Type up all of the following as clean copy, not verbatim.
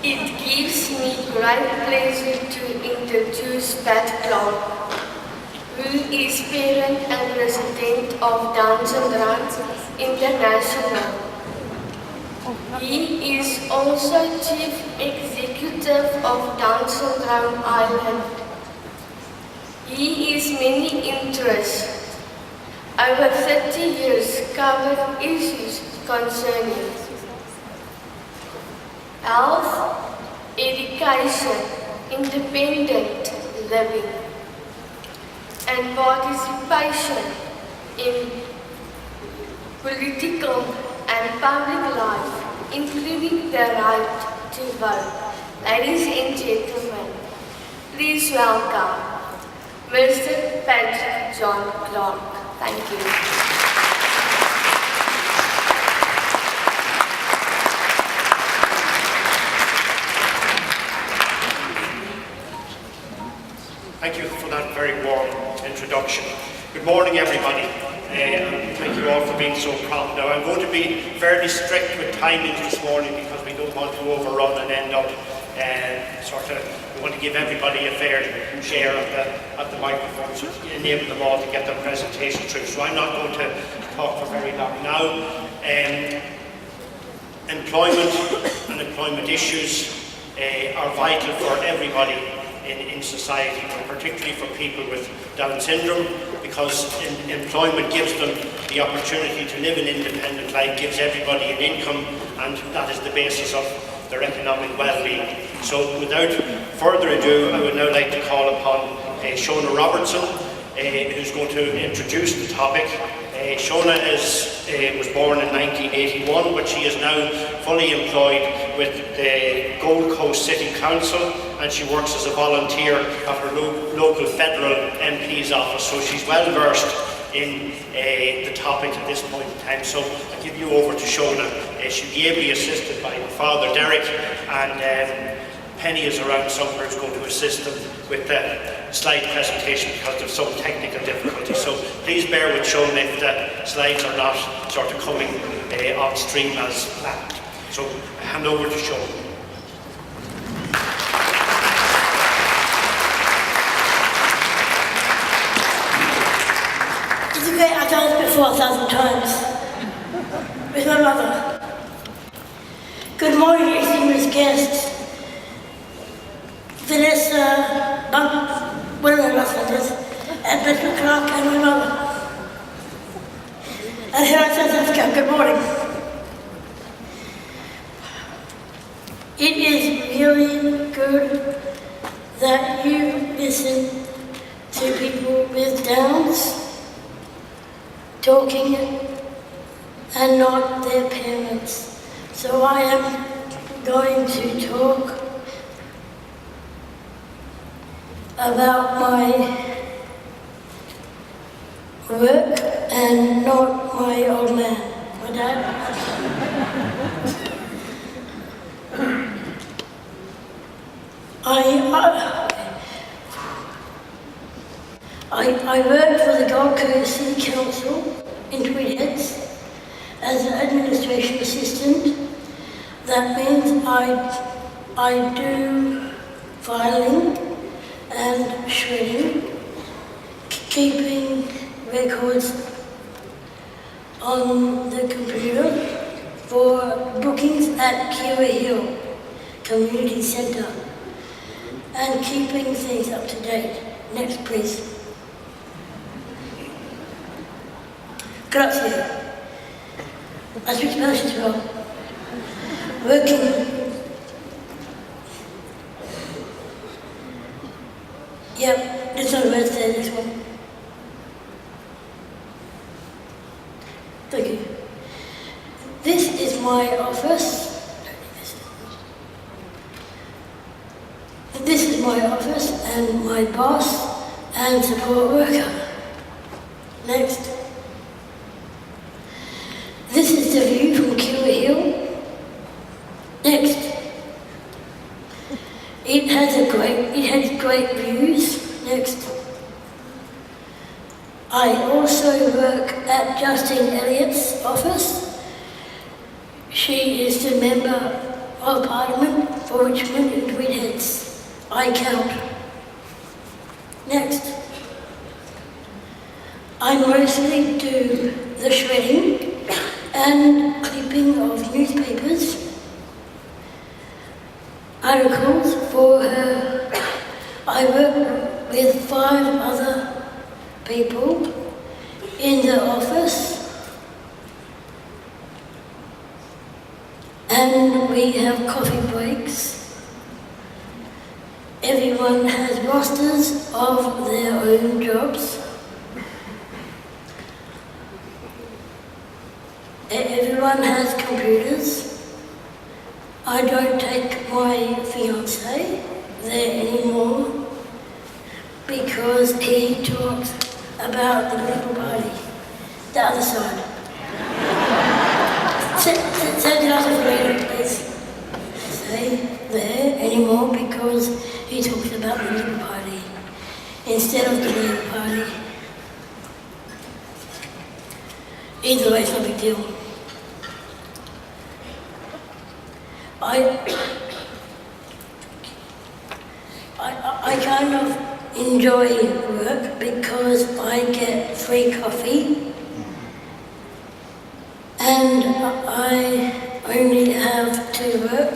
It gives me great pleasure to introduce Pat Clark, who is parent and president of Down Syndrome International. He is also chief executive of Down Syndrome Ireland. He has many interests. Over 30 years covered issues concerning health, education, independent living, and participation in political and public life, including the right to vote. Ladies and gentlemen, please welcome Mr. Patrick John Clark. Thank you. Thank you for that very warm introduction. Good morning, everybody. Thank you all for being so prompt. Now, I'm going to be fairly strict with timings this morning because we don't want to overrun and end up we want to give everybody a fair share of the microphone, so enable them all to get their presentation through. So I'm not going to talk for very long now. Employment and employment issues are vital for everybody in society, but particularly for people with Down syndrome, because employment gives them the opportunity to live an independent life, gives everybody an income, and that is the basis of their economic well-being. So without further ado, I would now like to call upon Shona Robertson, who's going to introduce the topic. Shona was born in 1981, but she is now fully employed with the Gold Coast City Council, and she works as a volunteer at her local federal MP's office, so she's well versed in the topic at this point in time. So I'll give you over to Shona. She'll be ably assisted by her father Derek, and Penny is around somewhere who's going to assist them with the slide presentation because of some technical difficulties. So please bear with Shona if the slides are not sort of coming on stream as planned. So I hand over to Shona. It's okay, I've done this before 1,000 times with my mother. Good morning, distinguished guests. Vanessa, one of the Russellers, and Mr. Clark and my mother. And here in South Africa, good morning. It is really good that you listen to people with Downs talking and not their parents. So I am going to talk about my work and not my old man, my dad. I worked for the Gold Coast City Council in Tweed Heads as an administration assistant. That means I do filing and shredding, keeping records on the computer for bookings at Kira Hill Community Centre and keeping things up to date. Next, please. Grazie. I speak Spanish as well. Working. Yep, there's no words there, this one. Thank you. This is my office. This is my office and my boss and support worker. Next. This is the view from Kira Hill. Next. It has great views. Next. I also work at Justine Elliott's office. She is the Member of Parliament for Richmond in Tweed Heads. I count. Next. I mostly do the shredding and clipping of newspapers, articles for her. I work with 5 other people in the office, and we have coffee breaks. Everyone has rosters of their own jobs. Everyone has computers. I don't take my fiancé there anymore because he talks about the Liberal Party, the other side. Say the other later, please. Say there anymore because he talks about the Liberal Party instead of the Labour Party. Either way, it's no big deal. I kind of enjoy work because I get free coffee and I only have to work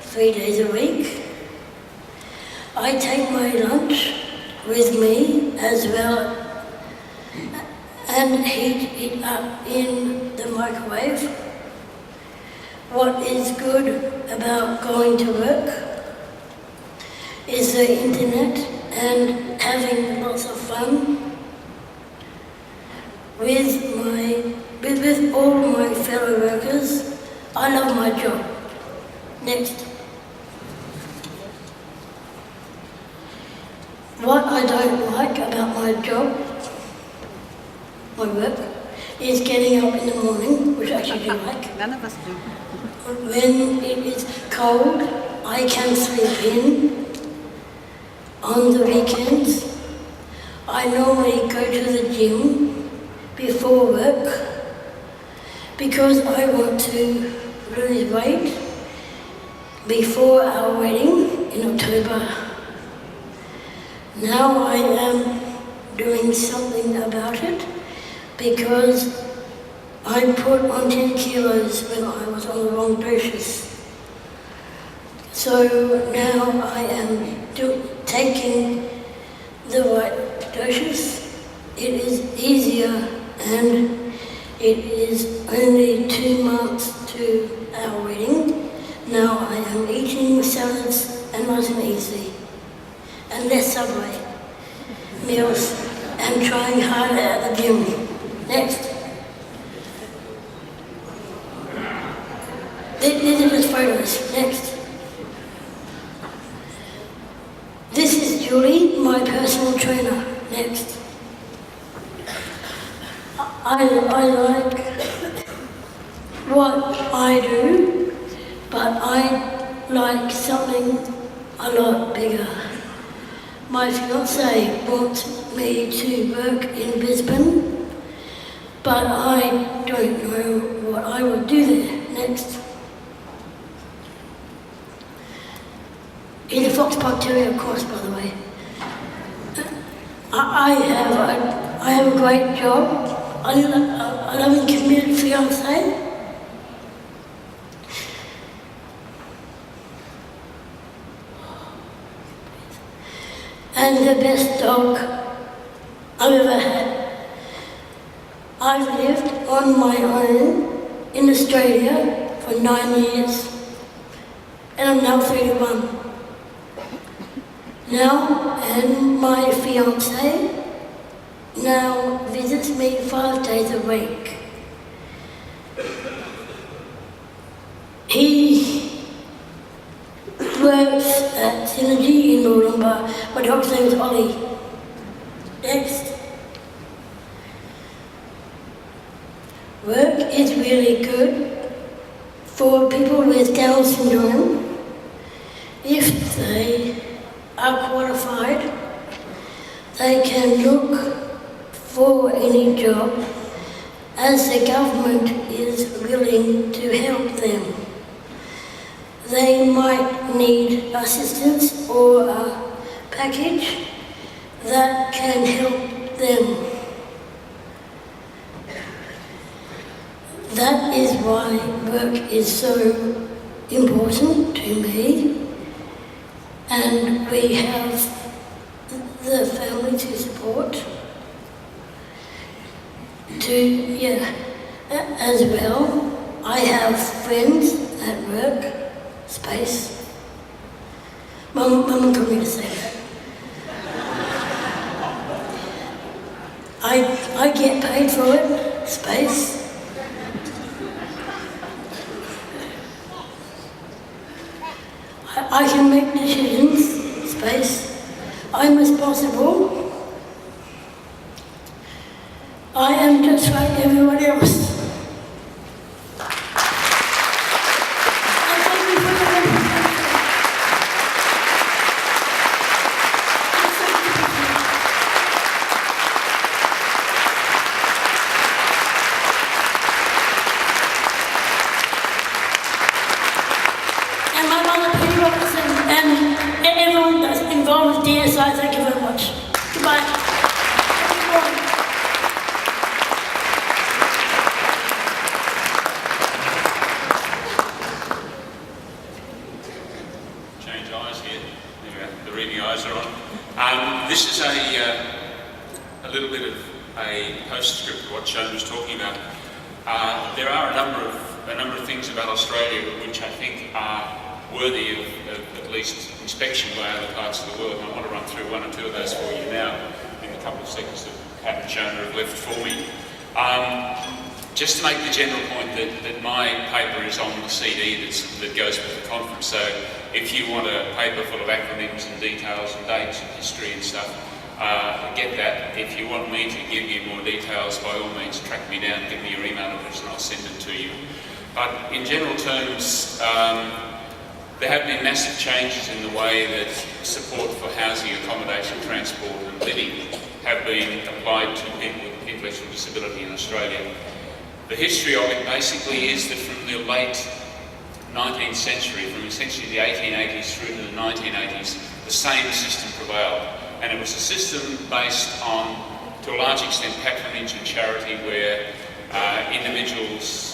3 days a week. I take my lunch with me as well and heat it up in the microwave. What is good about going to work is the internet and having lots of fun with all my fellow workers. I love my job. Next. What I don't like about my job, my work, is getting up in the morning, which I actually do like. None of us do. When it is cold, I can sleep in. On the weekends, I normally go to the gym before work because I want to lose weight before our wedding in October. Now I am doing something about it because I put on 10 kilos when I was on the wrong doses. So now I am taking the right doses. It is easier and it is only 2 months to our wedding. Now I am eating salads and nice and easy and less Subway meals and trying harder at the gym. Next. These are just photos. Next. This is Julie, my personal trainer. Next. I like what I do, but I like something a lot bigger. My fiancé wants me to work in Brisbane, but I don't know what I would do there. Next. He's a Fox Park Terrier, of course, by the way. I have a great job. I love a committed fiancé. And the best dog I've ever had. I've lived on my own in Australia for 9 years, and I'm now 31. Now, and my fiancé now visits me 5 days a week. He works at Synergy in Moorumba. My dog's name is Ollie. Next. Work is really good for people with Down syndrome if they are qualified. They can look for any job as the government is willing to help them. they might need assistance or a package that can help them. That is why work is so important to me, and we have the family to support, as well. I have friends at work, space. Mum told me to say that. I get paid for it, space. I can make decisions, space. I'm responsible. I am just like everyone else. And thank you for your help. And my mother, Penny Robertson, and everyone that's involved with DSI, thank you very much. Goodbye. Change eyes here. There we go. The reading eyes are on. This is a little bit of a postscript to what Shona was talking about. There are a number of things about Australia which I think are worthy of at least inspection by other parts of the world. And I want to run through one or two of those for you now in the couple of seconds that Pat and Shona have left for me. Just to make the general point that my paper is on the CD that goes with the conference. So if you want a paper full of acronyms and details and dates and history and stuff, get that. If you want me to give you more details, by all means track me down, give me your email address and I'll send it to you. But in general terms, there have been massive changes in the way that support for housing, accommodation, transport and living have been applied to people with intellectual disability in Australia. The history of it basically is that from the late 19th century, from essentially the 1880s through to the 1980s, the same system prevailed. And it was a system based on, to a large extent, patronage and charity, where individuals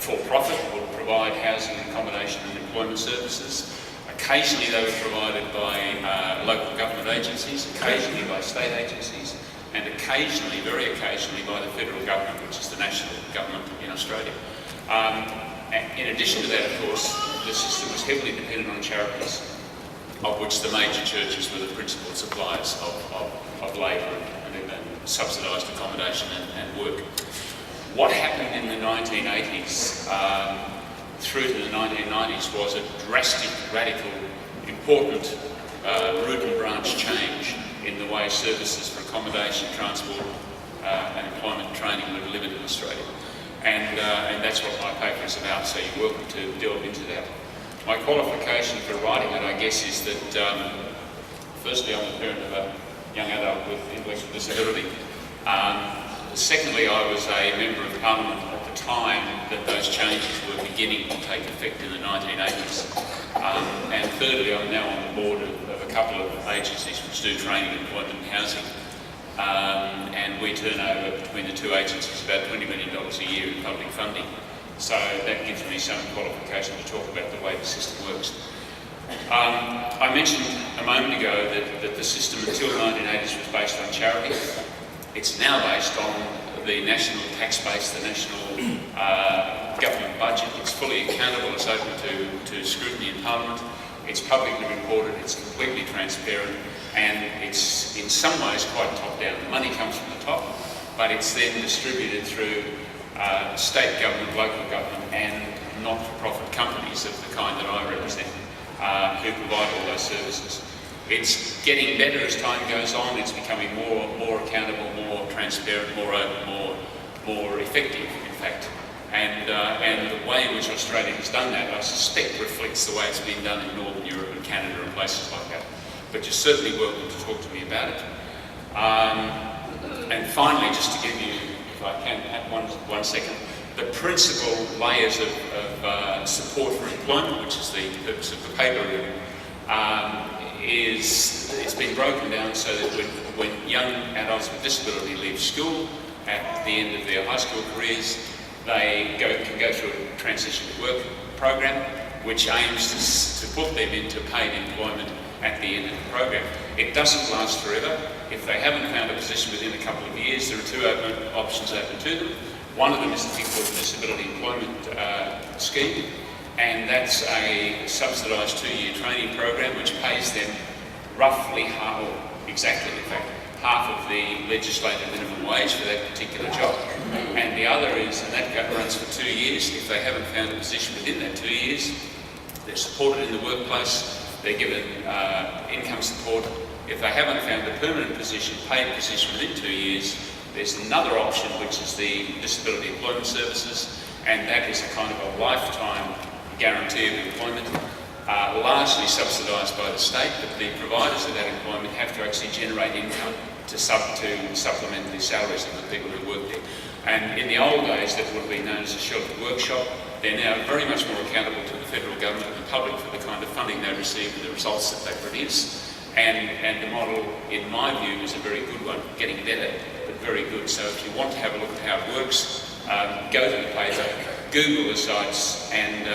for profit would provide housing, accommodation and employment services. Occasionally they were provided by local government agencies, occasionally by state agencies, and occasionally, very occasionally, by the federal government, which is the national government in Australia. In addition to that, of course, the system was heavily dependent on charities, of which the major churches were the principal suppliers of labour and subsidised accommodation and work. What happened in the 1980s through to the 1990s was a drastic, radical, important root and branch change in the way services for accommodation, transport and employment and training were delivered in Australia. And that's what my paper is about, so you're welcome to delve into that. My qualification for writing it, I guess, is that firstly, I'm the parent of a young adult with intellectual disability. Secondly, I was a Member of Parliament at the time that those changes were beginning to take effect in the 1980s. And thirdly, I'm now on the board of a couple of agencies which do training, employment and housing. And we turn over between the two agencies about $20 million a year in public funding. So that gives me some qualification to talk about the way the system works. I mentioned a moment ago that the system until the 1980s was based on charity. It's now based on the national tax base, the national government budget. It's fully accountable, it's open to scrutiny in Parliament. It's publicly reported, it's completely transparent, and it's in some ways quite top-down. The money comes from the top, but it's then distributed through state government, local government and not-for-profit companies of the kind that I represent who provide all those services. It's getting better as time goes on. It's becoming more accountable, more transparent, more open, more effective, in fact. And the way in which Australia has done that, I suspect, reflects the way it's been done in Northern Europe and Canada and places like that. But you're certainly welcome to talk to me about it. And finally, just to give you, if I can, have one second, the principal layers of support for employment, which is the purpose of the paper really, it's been broken down so that when young adults with disability leave school at the end of their high school careers, they can go through a transition to work program which aims to put them into paid employment at the end of the program. It doesn't last forever. If they haven't found a position within a couple of years, there are two options open to them. One of them is the thing called the Disability Employment Scheme, and that's a subsidised 2-year training program which pays them roughly half, or exactly in fact, half of the legislated minimum wage for that particular job. And the other is, and that runs for 2 years, if they haven't found a position within that 2 years, they're supported in the workplace, they're given income support. If they haven't found a permanent position, paid position within 2 years, there's another option which is the Disability Employment Services, and that is a kind of a lifetime guarantee of employment, largely subsidised by the state, but the providers of that employment have to actually generate income to supplement the salaries of the people who work there. And in the old days, that would have been known as a sheltered workshop. They're now very much more accountable to the federal government and the public for the kind of funding they receive and the results that they produce. And the model, in my view, is a very good one, getting better, but very good. So if you want to have a look at how it works, go to the paper, Google the sites, and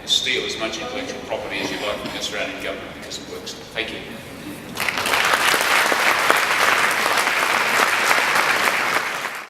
steal as much intellectual property as you like from the Australian government because it works. Thank you.